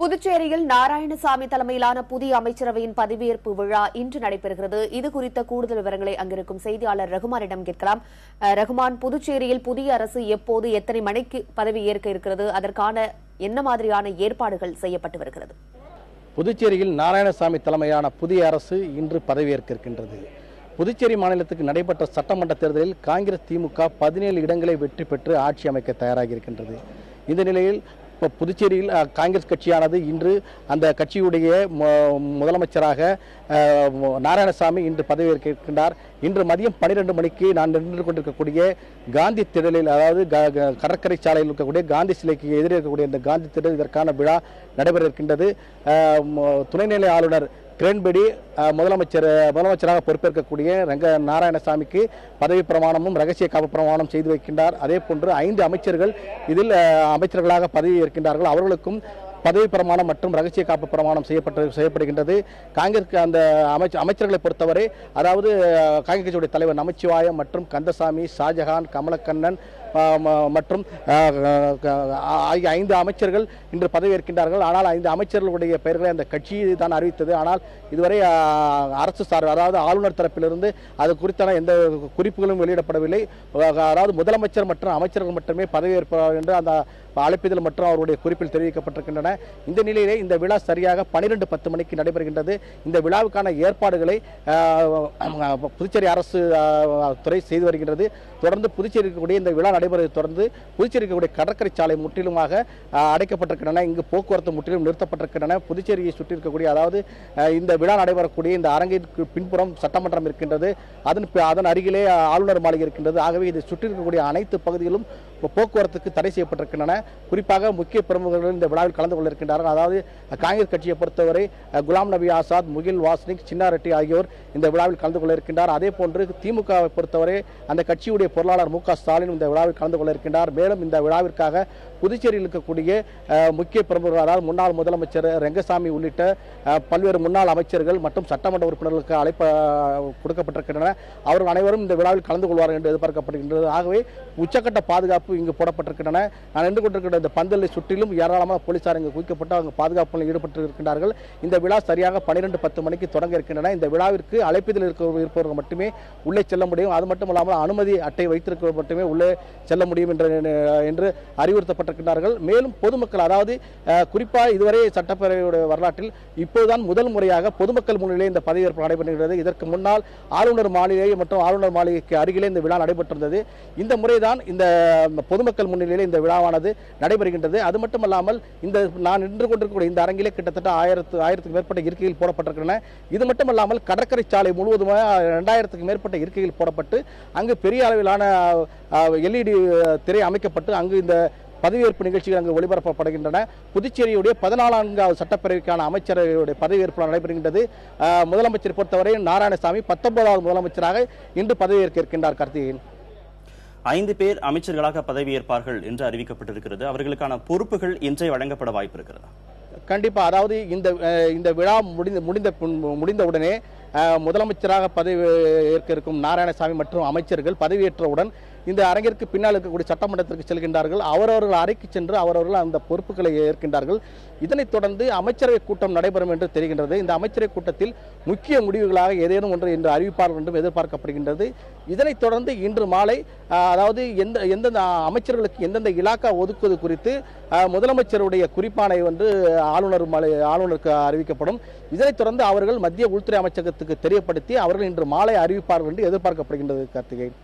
புதுச்சேரியில் நாராயணசாமி தலைமையிலான புதிய அமைச்சரவையின் பதவியேற்பு விழா இன்று நடைபெறுகிறது. இது குறித்த கூடுதல் விவரங்களை அங்கிருக்கும் செய்தியாளர் ரகுமானிடம் கேட்கலாம். ரகுமான், புதுச்சேரியில் புதிய அரசு எப்போது எத்தனை மணிக்கு பதவியேற்க இருக்கிறது? அதற்கான என்ன மாதிரியான ஏற்பாடுகள் செய்யப்பட்டு வருகிறது? புதுச்சேரியில் நாராயணசாமி தலைமையிலான புதிய அரசு இன்று பதவியேற்க இருக்கின்றது. புதுச்சேரி மாநிலத்துக்கு நடைபெற்ற சட்டமன்ற தேர்தலில் காங்கிரஸ் திமுக 17 இடங்களை வெற்றி பெற்று ஆட்சி அமைக்க தயாராகி இருக்கின்றது. இந்த நிலையில் இப்போ புதுச்சேரியில் காங்கிரஸ் கட்சியானது இன்று அந்த கட்சியுடைய முதலமைச்சராக நாராயணசாமி இன்று பதவியேற்க இருக்கின்றார். இன்று மதியம் 12 மணிக்கு நான் நின்று கொண்டிருக்கக்கூடிய காந்தி திடலில், அதாவது கடற்கரை சாலையில் இருக்கக்கூடிய காந்தி சிலைக்கு எதிரே இருக்கக்கூடிய இந்த காந்தி திடல், இதற்கான விழா நடைபெற இருக்கின்றது. துணைநிலை ஆளுநர் கிரண்பேடி முதலமைச்சராக பொறுப்பேற்கக்கூடிய நாராயணசாமிக்கு பதவி பிரமாணமும் ரகசிய காப்பு பிரமாணம் செய்து வைக்கின்றார். அதே போன்று 5 அமைச்சர்கள் இதில் அமைச்சர்களாக பதவி ஏற்கின்றார்கள். அவர்களுக்கும் பதவி பிரமாணம் மற்றும் ரகசிய காப்பு பிரமாணம் செய்யப்படுகின்றது. காங்கிரஸ் அந்த அமைச்சர்களை பொறுத்தவரை, அதாவது காங்கிரஸ் கட்சியுடைய தலைவர் நமச்சிவாயம் மற்றும் கந்தசாமி, ஷாஜகான், கமலக்கண்ணன் மற்றும் ஆகிய 5 அமைச்சர்கள் இன்று பதவியேற்கின்றார்கள். ஆனால் 5 அமைச்சர்களுடைய பெயர்களை அந்த கட்சி தான் அறிவித்தது. ஆனால் இதுவரை அரசு சார்பு, அதாவது ஆளுநர் தரப்பிலிருந்து அது குறித்தான எந்த குறிப்புகளும் வெளியிடப்படவில்லை. அதாவது முதலமைச்சர் மற்றும் அமைச்சர்கள் மட்டுமே பதவியேற்பார் என்று அந்த அழைப்பிதழ் மற்றும் அவருடைய குறிப்பில் தெரிவிக்கப்பட்டிருக்கின்றன. இந்த நிலையிலே இந்த விழா சரியாக 12:10 மணிக்கு நடைபெறுகின்றது. இந்த விழாவுக்கான ஏற்பாடுகளை புதுச்சேரி அரசு துறை செய்து வருகின்றது. தொடர்ந்து புதுச்சேரி இருக்கக்கூடிய இந்த விழா நடைபெறுவதை தொடர்ந்து புதுச்சேரி இருக்கக்கூடிய கடற்கரை சாலை முற்றிலுமாக அடைக்கப்பட்டிருக்கின்றன. இங்கு போக்குவரத்து முற்றிலும் நிறுத்தப்பட்டிருக்கின்றன. புதுச்சேரியை சுற்றி இருக்கக்கூடிய, அதாவது இந்த விழா நடைபெறக்கூடிய இந்த அரங்கிற்கு பின்புறம் சட்டமன்றம் இருக்கின்றது. அதன் அருகிலே ஆளுநர் மாளிகை இருக்கின்றது. ஆகவே இதை சுற்றி இருக்கக்கூடிய அனைத்து பகுதிகளும் போக்குவரத்துக்கு தடை செய்யப்பட்டிருக்கின்றன. குறிப்பாக முக்கிய பிரமுகர்கள் இந்த விழாவில் கலந்து கொள்ள இருக்கின்றார்கள். அதாவது காங்கிரஸ் கட்சியை பொறுத்தவரை குலாம் நபி ஆசாத், முகில் வாஸ்னிக், சின்னாரெட்டி ஆகியோர் இந்த விழாவில் கலந்து கொள்ள இருக்கின்றார். அதே போன்று திமுகவை பொறுத்தவரை அந்த கட்சியுடைய பொருளாளர் மு க ஸ்டாலின் இந்த விழாவில் கலந்து கொள்ள இருக்கின்றார். மேலும் இந்த விழாவிற்காக புதுச்சேரியில் இருக்கக்கூடிய முக்கிய பிரமுகர்கள், அதாவது முன்னாள் முதலமைச்சர் ரெங்கசாமி உள்ளிட்ட பல்வேறு முன்னாள் அமைச்சர்கள் மற்றும் சட்டமன்ற உறுப்பினர்களுக்கு அழைப்பு கொடுக்கப்பட்டிருக்கின்றன. அவர்கள் அனைவரும் இந்த விழாவில் கலந்து கொள்வார்கள் என்று எதிர்பார்க்கப்படுகின்றது. ஆகவே உச்சக்கட்ட பாதுகாப்பு இங்கு போடப்பட்டிருக்கின்றன. நான் நின்று கொண்டிருக்கிற இந்த பந்தலை சுற்றிலும் ஏராளமான போலீசார் இங்கு குவிக்கப்பட்டு அவங்க பாதுகாப்பில் ஈடுபட்டு இருக்கின்றார்கள். இந்த விழா சரியாக 12:10 மணிக்கு தொடங்க இருக்கின்றன. இந்த விழாவிற்கு அழைப்பிதழ் இருப்பவர்கள் மட்டுமே உள்ளே செல்ல முடியும். அது மட்டும் இல்லாமல் அனுமதி அட்டை வைத்திருப்பவர்கள் மட்டுமே உள்ளே செல்ல முடியும் என்று அறிவுறுத்தப்பட்டிருக்கிறார்கள். மேலும் பொதுமக்கள், அதாவது குறிப்பாக இதுவரை சட்டப்பேரவையுடைய வரலாற்றில் இப்போதுதான் முதல் முறையாக பொதுமக்கள் முன்னிலையில் இந்த பதவியேற்பு நடைபெறுகிறது. இதற்கு முன்னால் ஆளுநர் மாளிகை மற்றும் ஆளுநர் மாளிகைக்கு அருகிலே இந்த விழா நடைபெற்றிருந்தது. இந்த முறைதான் இந்த பொதுமக்கள் முன்னிலையில் இந்த விழாவானது நடைபெறுகின்றது. அது மட்டுமல்லாமல் இந்த நான் நின்று கொண்டிருக்கக்கூடிய இந்த அரங்கிலே கிட்டத்தட்ட 1000க்கும் மேற்பட்ட இருக்கைகள் போடப்பட்டிருக்கின்றன. இது மட்டுமல்லாமல் கடற்கரை சாலை முழுவதுமாக 2000க்கும் மேற்பட்ட இருக்கைகள் போடப்பட்டு அங்கு பெரிய அளவிலான LED திரை அமைக்கப்பட்டு அங்கு இந்த பதவியேற்பு நிகழ்ச்சிகள் அங்கு ஒளிபரப்பப்படுகின்றன. புதுச்சேரியுடைய 14வது சட்டப்பேரவைக்கான அமைச்சரவையுடைய பதவியேற்பு நடைபெறுகின்றது. முதலமைச்சர் பொறுத்தவரை நாராயணசாமி 19வது முதலமைச்சராக இன்று பதவியேற்க இருக்கின்றார். கார்த்திகேயன், 5 பேர் அமைச்சர்களாக பதவியேற்பார்கள் என்று அறிவிக்கப்பட்டிருக்கிறது. அவர்களுக்கான பொறுப்புகள் இன்றே வழங்கப்பட வாய்ப்பு இருக்கிறதா? கண்டிப்பா. அதாவது இந்த விழா முடிந்தவுடனே முதலமைச்சராக பதவி ஏற்க இருக்கும் நாராயணசாமி மற்றும் அமைச்சர்கள் பதவியேற்றவுடன் இந்த அரங்கிற்கு பின்னால் இருக்கக்கூடிய சட்டமன்றத்திற்கு செல்கின்றார்கள். அவரவர்கள் அறைக்கு சென்று அவரவர்கள் அந்த பொறுப்புகளை ஏற்கின்றார்கள். இதனைத் தொடர்ந்து அமைச்சரவை கூட்டம் நடைபெறும் என்று தெரிகின்றது. இந்த அமைச்சரவை கூட்டத்தில் முக்கிய முடிவுகளாக ஏதேனும் ஒன்று இன்று அறிவிப்பார்கள் என்றும் எதிர்பார்க்கப்படுகின்றது. இதனைத் தொடர்ந்து இன்று மாலை, அதாவது எந்தெந்த அமைச்சர்களுக்கு எந்தெந்த இலாக்கா ஒதுக்குவது குறித்து முதலமைச்சருடைய குறிப்பாணை ஆளுநருக்கு அறிவிக்கப்படும். இதனைத் தொடர்ந்து அவர்கள் மத்திய உள்துறை அமைச்சகத்துக்கு தெரியப்படுத்தி அவர்கள் இன்று மாலை அறிவிப்பார்கள் என்று எதிர்பார்க்கப்படுகின்றது. கார்த்திகேயன்.